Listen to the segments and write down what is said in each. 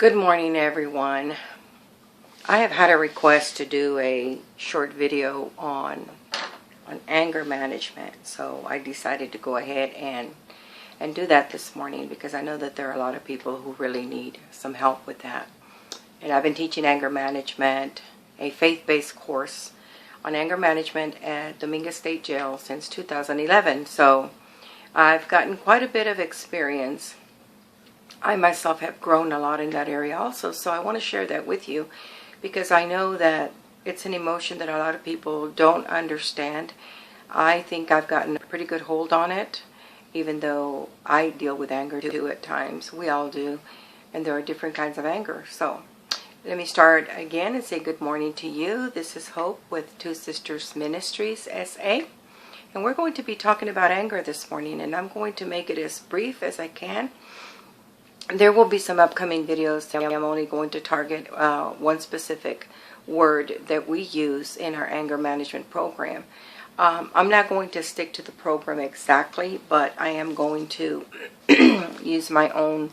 Good morning, everyone. I have had a request to do a short video on anger management, so I decided to go ahead and do that this morning because I know that there are a lot of people who really need some help with that. And I've been teaching anger management, a faith-based course on anger management at Dominguez State Jail since 2011. So I've gotten quite a bit of experience. I myself have grown a lot in that area also, so I want to share that with you because I know that it's an emotion that a lot of people don't understand. I think I've gotten a pretty good hold on it, even though I deal with anger too at times. We all do, and there are different kinds of anger. So let me start again and say good morning to you. This is Hope with Two Sisters Ministries, SA. And we're going to be talking about anger this morning, and I'm going to make it as brief as I can. There will be some upcoming videos. I'm only going to target one specific word that we use in our anger management program. I'm not going to stick to the program exactly, but I am going to use my own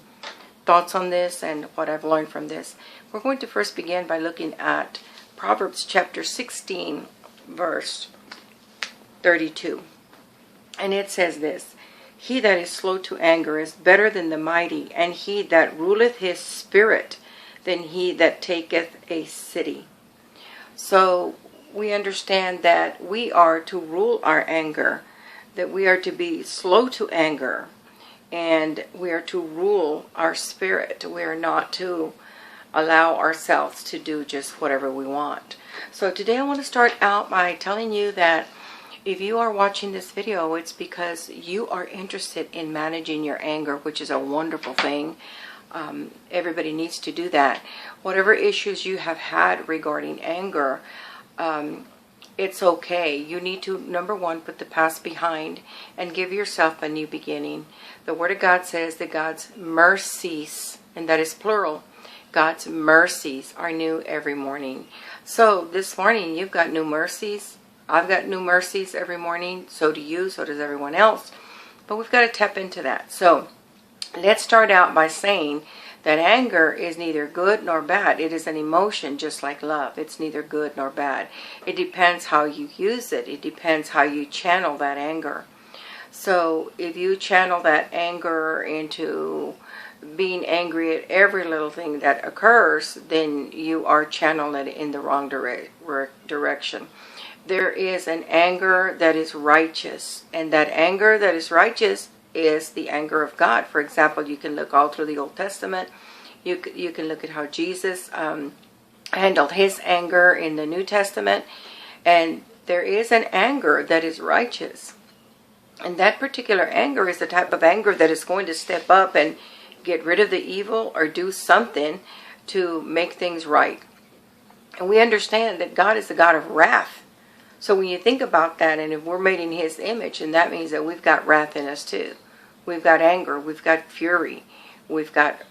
thoughts on this and what I've learned from this. We're going to first begin by looking at Proverbs chapter 16, verse 32. And it says this: He that is slow to anger is better than the mighty, and he that ruleth his spirit than he that taketh a city. So we understand that we are to rule our anger, that we are to be slow to anger, and we are to rule our spirit. We are not to allow ourselves to do just whatever we want. So today I want to start out by telling you that if you are watching this video, it's because you are interested in managing your anger, which is a wonderful thing. Everybody needs to do that. Whatever issues you have had regarding anger, it's okay. You need to, number one, put the past behind and give yourself a new beginning. The Word of God says that God's mercies, and that is plural, God's mercies are new every morning. So this morning you've got new mercies. I've got new mercies every morning. So do you. So does everyone else. But we've got to tap into that. So let's start out by saying that anger is neither good nor bad. It is an emotion just like love. It's neither good nor bad. It depends how you use it. It depends how you channel that anger. So if you channel that anger into being angry at every little thing that occurs, then you are channeling it in the wrong direction. There is an anger that is righteous, and that anger that is righteous is the anger of God. For example, you can look all through the Old Testament. You can look at how Jesus handled his anger in the New Testament, and there is an anger that is righteous. And that particular anger is the type of anger that is going to step up and get rid of the evil or do something to make things right. And we understand that God is the God of wrath. So when you think about that, and if we're made in His image, and that means that we've got wrath in us too. We've got anger, we've got fury, we've got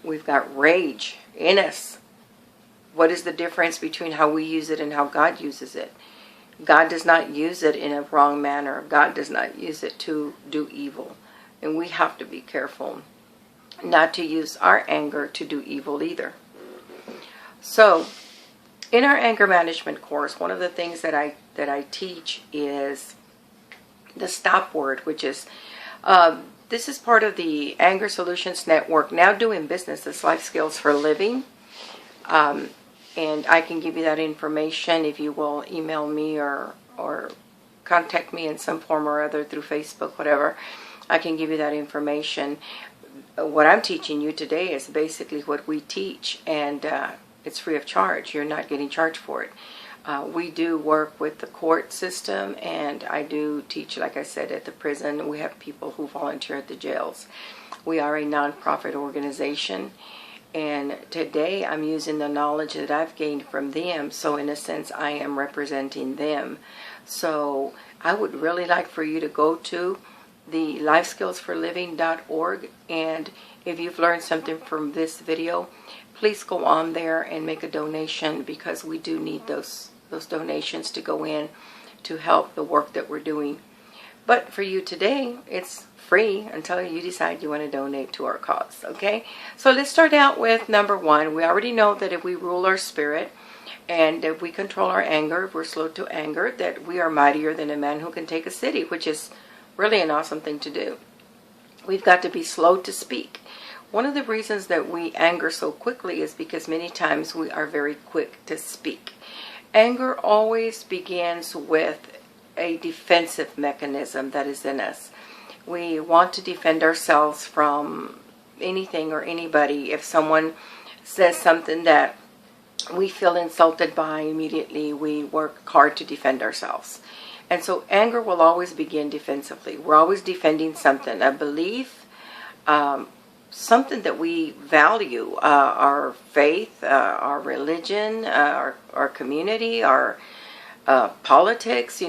rage in us. What is the difference between how we use it and how God uses it? God does not use it in a wrong manner. God does not use it to do evil. And we have to be careful not to use our anger to do evil either. So in our anger management course, one of the things that I teach is the stop word, which is, this is part of the Anger Solutions Network, now doing business as Life Skills for Living. And I can give you that information if you will email me or contact me in some form or other through Facebook, whatever. I can give you that information. What I'm teaching you today is basically what we teach, and it's free of charge. You're not getting charged for it. We do work with the court system, and I do teach, like I said, at the prison. We have people who volunteer at the jails. We are a nonprofit organization, and today I'm using the knowledge that I've gained from them. So in a sense, I am representing them. So I would really like for you to go to the lifeskillsforliving.org, and if you've learned something from this video, please go on there and make a donation, because we do need those donations to go in to help the work that we're doing. But for you today, it's free until you decide you want to donate to our cause, okay? So let's start out with number 1. We already know that if we rule our spirit and if we control our anger, if we're slow to anger, that we are mightier than a man who can take a city, which is really an awesome thing to do. We've got to be slow to speak. One of the reasons that we anger so quickly is because many times we are very quick to speak. Anger always begins with a defensive mechanism that is in us. We want to defend ourselves from anything or anybody. If someone says something that we feel insulted by, immediately we work hard to defend ourselves. And so anger will always begin defensively. We're always defending something, a belief, something that we value, our faith, our religion, our community, our politics,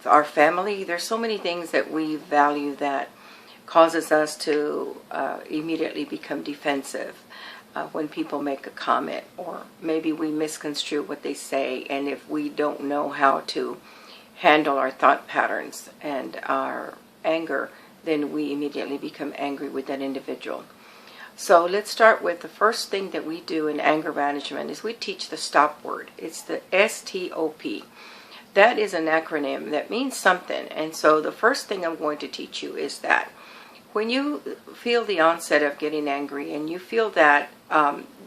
our family. There's so many things that we value that causes us to immediately become defensive when people make a comment, or maybe we misconstrue what they say, and if we don't know how to handle our thought patterns and our anger, then we immediately become angry with that individual. So let's start with the first thing that we do in anger management is we teach the stop word. It's the STOP. That is an acronym that means something. And so the first thing I'm going to teach you is that when you feel the onset of getting angry and you feel that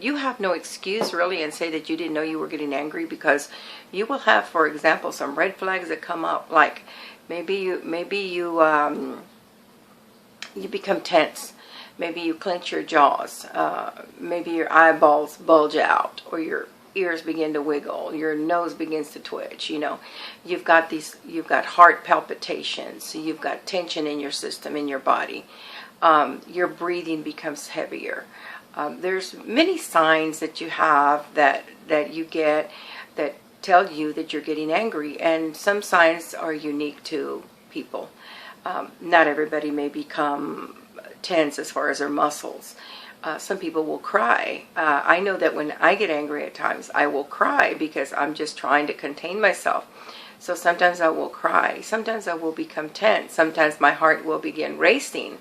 you have no excuse really and say that you didn't know you were getting angry, because you will have, for example, some red flags that come up, like maybe you become tense. Maybe you clench your jaws. Maybe your eyeballs bulge out, or your ears begin to wiggle. Your nose begins to twitch. You've got heart palpitations. So you've got tension in your system, in your body. Your breathing becomes heavier. There's many signs that you have that you get that tell you that you're getting angry, and some signs are unique to people. Not everybody may become tense as far as their muscles. Some people will cry. I know that when I get angry at times, I will cry because I'm just trying to contain myself. So sometimes I will cry. Sometimes I will become tense. Sometimes my heart will begin racing,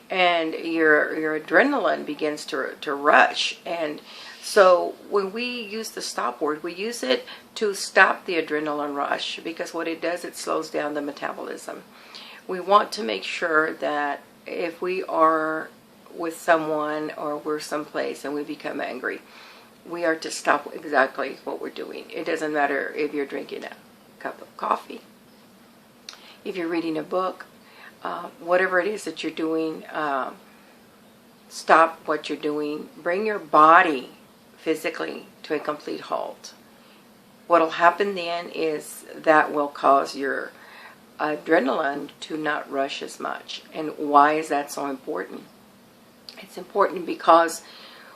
and your adrenaline begins to rush. And so when we use the stop word, we use it to stop the adrenaline rush, because what it does, it slows down the metabolism. We want to make sure that if we are with someone or we're someplace and we become angry, we are to stop exactly what we're doing. It doesn't matter if you're drinking a cup of coffee, if you're reading a book, whatever it is that you're doing, stop what you're doing. Bring your body physically to a complete halt. What will happen then is that will cause your adrenaline to not rush as much. And why is that so important? It's important because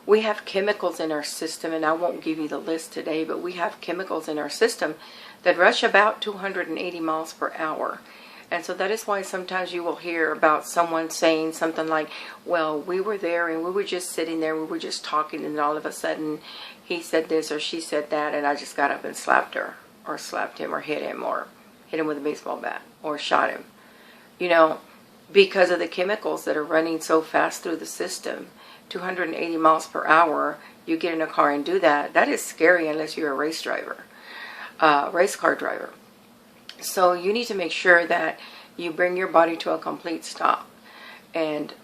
we have chemicals in our system, and I won't give you the list today, but we have chemicals in our system that rush about 280 miles per hour. And so that is why sometimes you will hear about someone saying something like, well, we were there and we were just sitting there, we were just talking, and all of a sudden he said this or she said that, and I just got up and slapped her, or slapped him, or hit him with a baseball bat, or shot him. Because of the chemicals that are running so fast through the system, 280 miles per hour, you get in a car and do that. That is scary unless you're a race car driver. So you need to make sure that you bring your body to a complete stop. And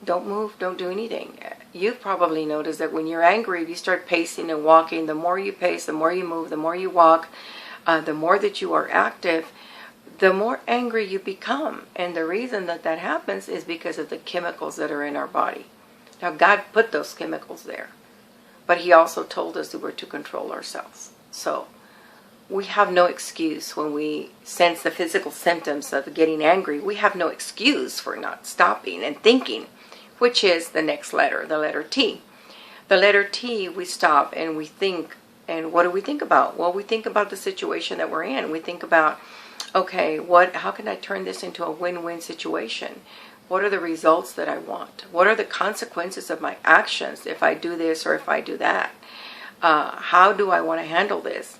don't move, don't do anything. You've probably noticed that when you're angry, if you start pacing and walking, the more you pace, the more you move, the more you walk, the more that you are active, the more angry you become. And the reason that happens is because of the chemicals that are in our body. Now, God put those chemicals there, but He also told us that we're to control ourselves. So we have no excuse when we sense the physical symptoms of getting angry. We have no excuse for not stopping and thinking, which is the next letter, the letter T. The letter T, we stop and we think. And what do we think about? Well, we think about the situation that we're in. We think about, okay, how can I turn this into a win-win situation? What are the results that I want? What are the consequences of my actions if I do this or if I do that? How do I want to handle this?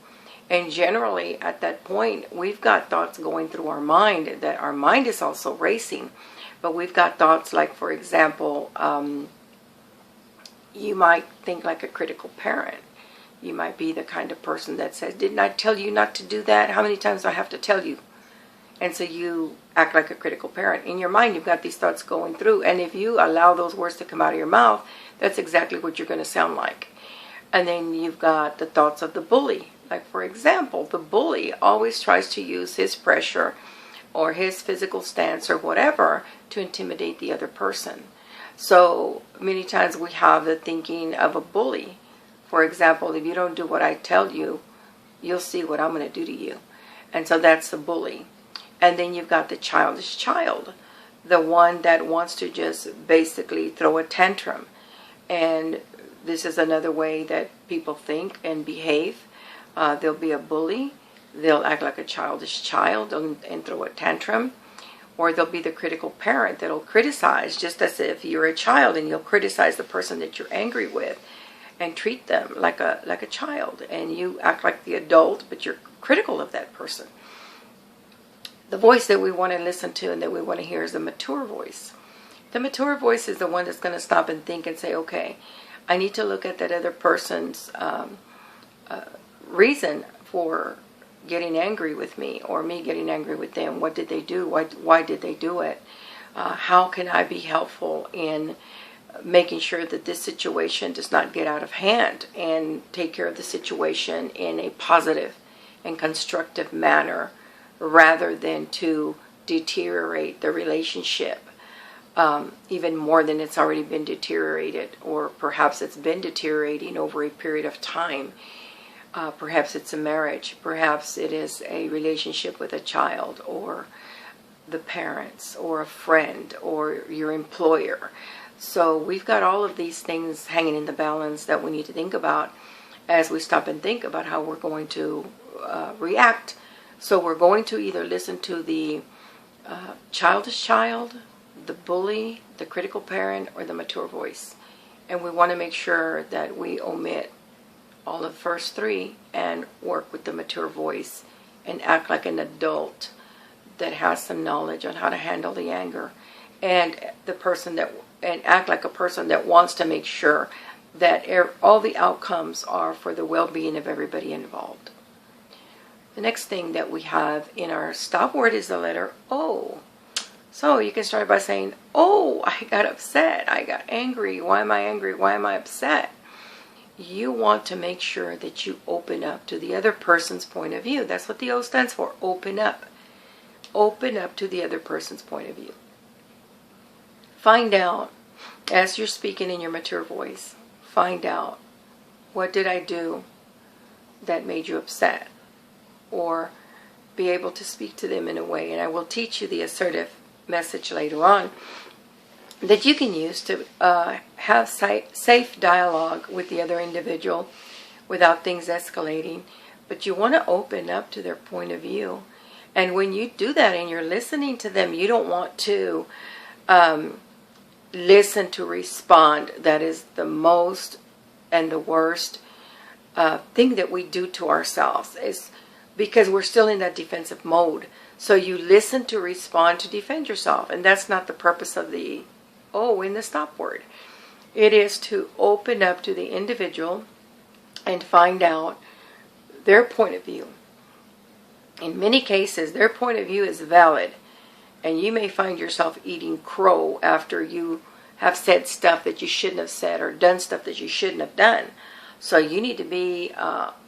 And generally, at that point, we've got thoughts going through our mind that our mind is also racing. But we've got thoughts like, for example, you might think like a critical parent. You might be the kind of person that says, didn't I tell you not to do that? How many times do I have to tell you? And so you act like a critical parent. In your mind, you've got these thoughts going through. And if you allow those words to come out of your mouth, that's exactly what you're going to sound like. And then you've got the thoughts of the bully. Like, for example, the bully always tries to use his pressure or his physical stance or whatever to intimidate the other person. So many times we have the thinking of a bully. For example, if you don't do what I tell you, you'll see what I'm going to do to you. And so that's the bully. And then you've got the childish child, the one that wants to just basically throw a tantrum. And this is another way that people think and behave. There'll be a bully. They'll act like a childish child and throw a tantrum. Or there'll be the critical parent that'll criticize, just as if you're a child and you'll criticize the person that you're angry with and treat them like a child. And you act like the adult, but you're critical of that person. The voice that we want to listen to and that we want to hear is the mature voice. The mature voice is the one that's going to stop and think and say, okay, I need to look at that other person's reason for getting angry with me or me getting angry with them. What did they do? Why did they do it? How can I be helpful in making sure that this situation does not get out of hand and take care of the situation in a positive and constructive manner rather than to deteriorate the relationship even more than it's already been deteriorated, or perhaps it's been deteriorating over a period of time. Perhaps it's a marriage, perhaps it is a relationship with a child or the parents or a friend or your employer. So we've got all of these things hanging in the balance that we need to think about as we stop and think about how we're going to react. So we're going to either listen to the childish child, the bully, the critical parent, or the mature voice. And we want to make sure that we omit all of the first three and work with the mature voice and act like an adult that has some knowledge on how to handle the anger, and act like a person that wants to make sure that all the outcomes are for the well-being of everybody involved. The next thing that we have in our stop word is the letter O. So you can start by saying, oh, I got upset, I got angry, why am I angry, why am I upset? You want to make sure that you open up to the other person's point of view. That's what the O stands for, open up. Open up to the other person's point of view. Find out, as you're speaking in your mature voice, find out, what did I do that made you upset? Or be able to speak to them in a way, and I will teach you the assertive message later on, that you can use to have safe dialogue with the other individual without things escalating. But you want to open up to their point of view. And when you do that and you're listening to them, you don't want to listen to respond. That is the most and the worst thing that we do to ourselves, is because we're still in that defensive mode. So you listen to respond to defend yourself. And that's not the purpose of the O in the stop word. It is to open up to the individual and find out their point of view. In many cases, their point of view is valid. And you may find yourself eating crow after you have said stuff that you shouldn't have said or done stuff that you shouldn't have done. So you need to be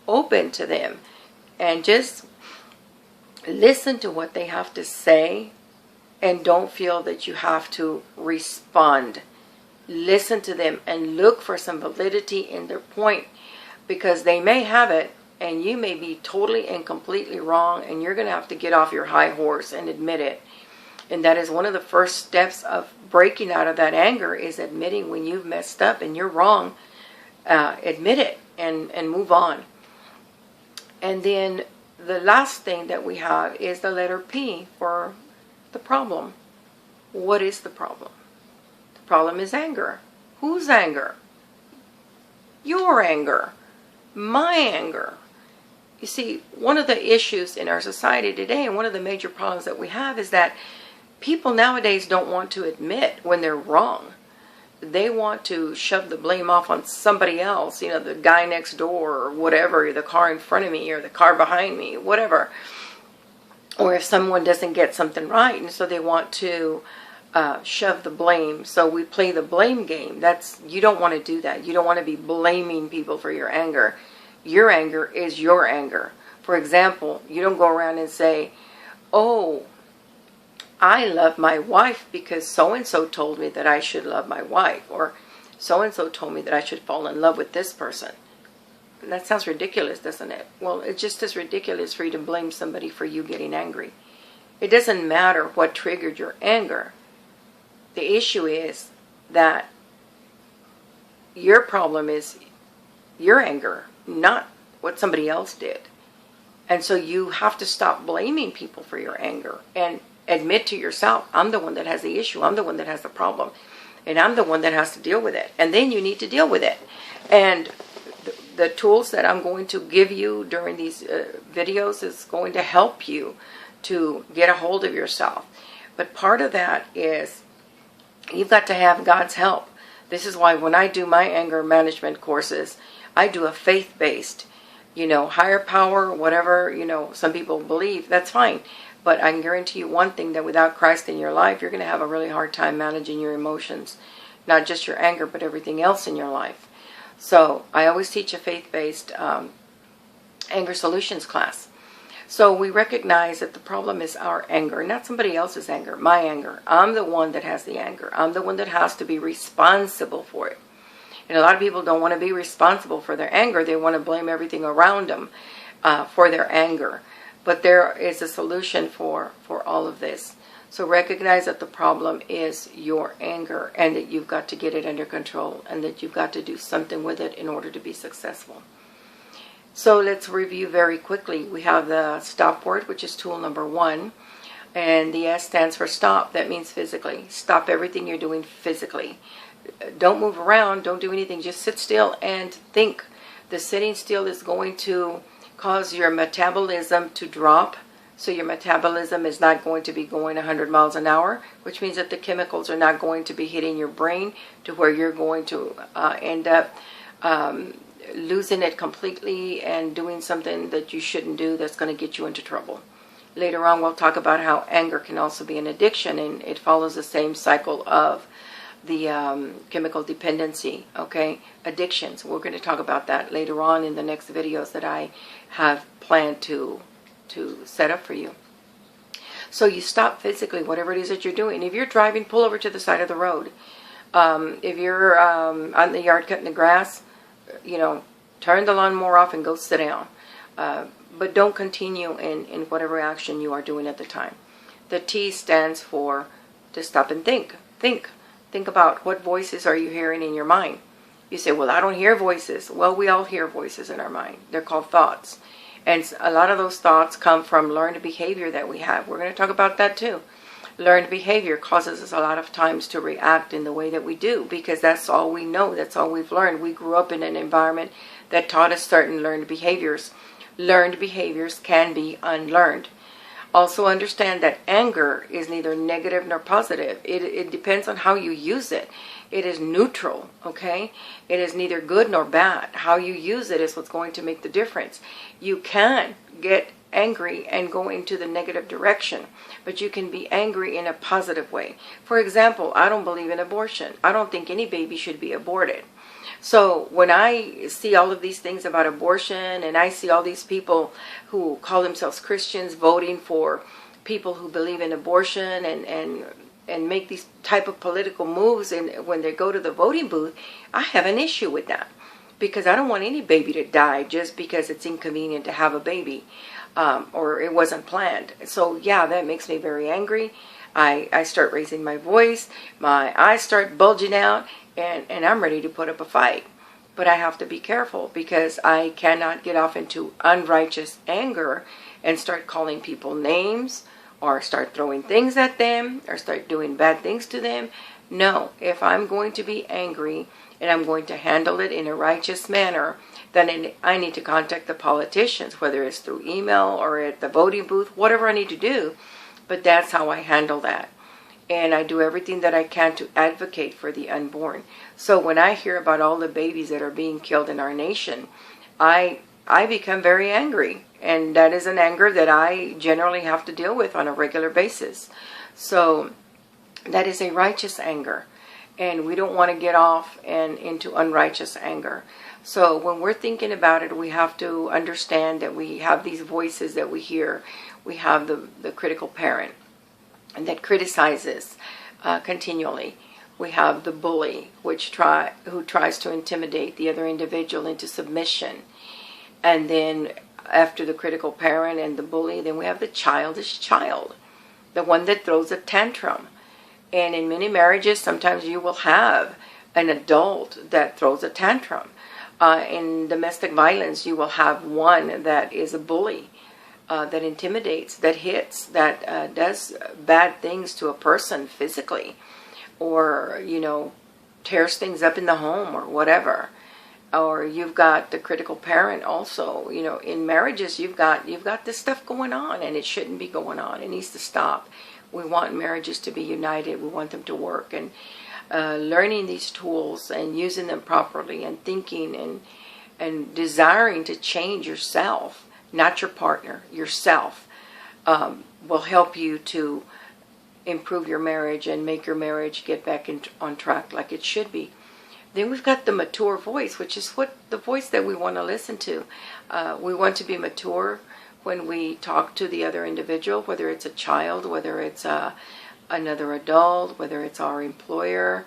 open to them and just listen to what they have to say, and don't feel that you have to respond. Listen to them and look for some validity in their point, because they may have it and you may be totally and completely wrong, and you're going to have to get off your high horse and admit it. And that is one of the first steps of breaking out of that anger, is admitting when you've messed up and you're wrong. Admit it and move on. And then the last thing that we have is the letter P for the problem. What is the problem? The problem is anger. Whose anger? Your anger. My anger. You see, one of the issues in our society today, and one of the major problems that we have, is that people nowadays don't want to admit when they're wrong. They want to shove the blame off on somebody else, you know, the guy next door or whatever, the car in front of me or the car behind me, whatever. Or if someone doesn't get something right, and so they want to shove the blame. So we play the blame game. You don't want to do that. You don't want to be blaming people for your anger. Your anger is your anger. For example, you don't go around and say, oh, I love my wife because so-and-so told me that I should love my wife, or so-and-so told me that I should fall in love with this person. That sounds ridiculous, doesn't it? Well, it's just as ridiculous for you to blame somebody for you getting angry. It doesn't matter what triggered your anger. The issue is that your problem is your anger, not what somebody else did. And so you have to stop blaming people for your anger and admit to yourself, I'm the one that has the issue, I'm the one that has the problem, and I'm the one that has to deal with it. And then you need to deal with it. And the tools that I'm going to give you during these videos is going to help you to get a hold of yourself. But part of that is you've got to have God's help. This is why when I do my anger management courses, I do a faith-based, higher power, whatever, some people believe, that's fine. But I can guarantee you one thing, that without Christ in your life, you're going to have a really hard time managing your emotions. Not just your anger, but everything else in your life. So I always teach a faith-based anger solutions class. So we recognize that the problem is our anger, not somebody else's anger, my anger. I'm the one that has the anger. I'm the one that has to be responsible for it. And a lot of people don't want to be responsible for their anger. They want to blame everything around them for their anger. But there is a solution for all of this. So recognize that the problem is your anger and that you've got to get it under control and that you've got to do something with it in order to be successful. So let's review very quickly. We have the stop word, which is tool number 1. And the S stands for stop. That means physically. Stop everything you're doing physically. Don't move around. Don't do anything. Just sit still and think. The sitting still is going to cause your metabolism to drop. So your metabolism is not going to be going 100 miles an hour, which means that the chemicals are not going to be hitting your brain to where you're going to end up losing it completely and doing something that you shouldn't do that's going to get you into trouble. Later on, we'll talk about how anger can also be an addiction, and it follows the same cycle of the chemical dependency, okay? Addictions. We're going to talk about that later on in the next videos that I have planned to set up for you. So you stop physically, whatever it is that you're doing. If you're driving, pull over to the side of the road. If you're on the yard cutting the grass, turn the lawnmower off and go sit down. But don't continue in whatever action you are doing at the time. The T stands for to stop and think. Think about what voices are you hearing in your mind. You say, well, I don't hear voices. Well, we all hear voices in our mind. They're called thoughts. And a lot of those thoughts come from learned behavior that we have. We're going to talk about that too. Learned behavior causes us a lot of times to react in the way that we do because that's all we know. That's all we've learned. We grew up in an environment that taught us certain learned behaviors. Learned behaviors can be unlearned. Also understand that anger is neither negative nor positive. It depends on how you use it. It is neutral, okay? It is neither good nor bad. How you use it is what's going to make the difference. You can get angry and go into the negative direction, but you can be angry in a positive way. For example, I don't believe in abortion. I don't think any baby should be aborted. So when I see all of these things about abortion and I see all these people who call themselves Christians voting for people who believe in abortion and make these type of political moves, and when they go to the voting booth, I have an issue with that because I don't want any baby to die just because it's inconvenient to have a baby or it wasn't planned. So yeah, that makes me very angry. I start raising my voice, my eyes start bulging out, and I'm ready to put up a fight. But I have to be careful because I cannot get off into unrighteous anger and start calling people names or start throwing things at them or start doing bad things to them No, if I'm going to be angry and I'm going to handle it in a righteous manner, then I need to contact the politicians, whether it's through email or at the voting booth, whatever I need to do. But that's how I handle that. And I do everything that I can to advocate for the unborn. So when I hear about all the babies that are being killed in our nation, I become very angry. And that is an anger that I generally have to deal with on a regular basis. So that is a righteous anger. And we don't want to get off and into unrighteous anger. So when we're thinking about it, we have to understand that we have these voices that we hear. We have the critical parent and that criticizes continually. We have the bully, who tries to intimidate the other individual into submission. And then after the critical parent and the bully, then we have the childish child, the one that throws a tantrum. And in many marriages, sometimes you will have an adult that throws a tantrum. In domestic violence, you will have one that is a bully, that intimidates, that hits, that does bad things to a person physically, or, tears things up in the home or whatever. Or you've got the critical parent also. In marriages, you've got this stuff going on, and it shouldn't be going on. It needs to stop. We want marriages to be united. We want them to work. And learning these tools and using them properly and thinking and desiring to change yourself, not your partner, yourself, will help you to improve your marriage and make your marriage get back on track like it should be. Then we've got the mature voice, which is the voice that we want to listen to. We want to be mature when we talk to the other individual, whether it's a child, whether it's another adult, whether it's our employer,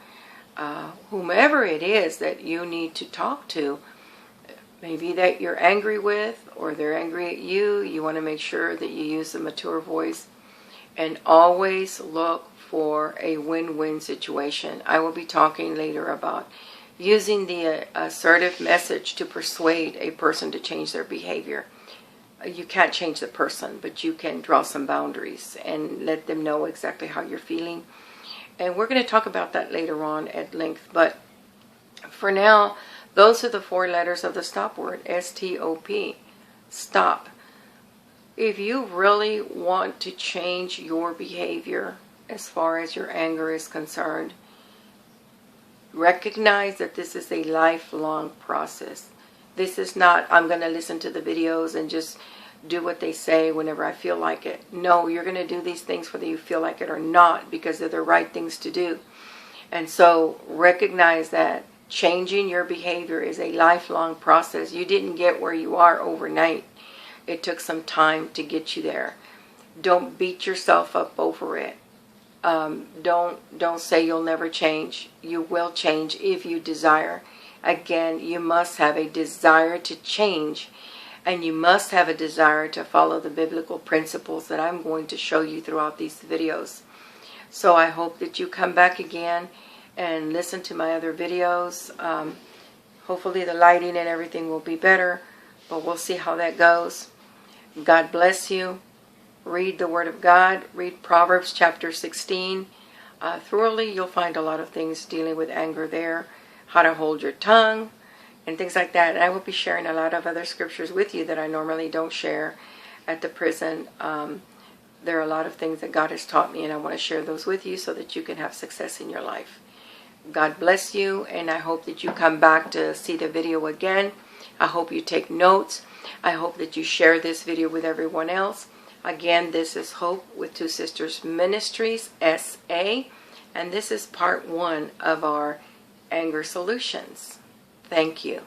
whomever it is that you need to talk to, maybe that you're angry with or they're angry at you. You want to make sure that you use the mature voice and always look for a win-win situation. I will be talking later about using the assertive message to persuade a person to change their behavior. You can't change the person, but you can draw some boundaries and let them know exactly how you're feeling. And we're going to talk about that later on at length. But for now, those are the 4 letters of the stop word, S-T-O-P, stop. If you really want to change your behavior as far as your anger is concerned, recognize that this is a lifelong process. This is not, I'm going to listen to the videos and just do what they say whenever I feel like it. No, you're going to do these things whether you feel like it or not, because they're the right things to do. And so recognize that changing your behavior is a lifelong process. You didn't get where you are overnight. It took some time to get you there. Don't beat yourself up over it. Don't say you'll never change. You will change if you desire. Again, you must have a desire to change, and you must have a desire to follow the biblical principles that I'm going to show you throughout these videos. So I hope that you come back again and listen to my other videos. Hopefully the lighting and everything will be better, but we'll see how that goes. God bless you. Read the Word of God. Read Proverbs chapter 16. Thoroughly, you'll find a lot of things dealing with anger there. How to hold your tongue and things like that. And I will be sharing a lot of other scriptures with you that I normally don't share at the prison. There are a lot of things that God has taught me, and I want to share those with you so that you can have success in your life. God bless you, and I hope that you come back to see the video again. I hope you take notes. I hope that you share this video with everyone else. Again, this is Hope with Two Sisters Ministries, S.A., and this is part 1 of our anger solutions. Thank you.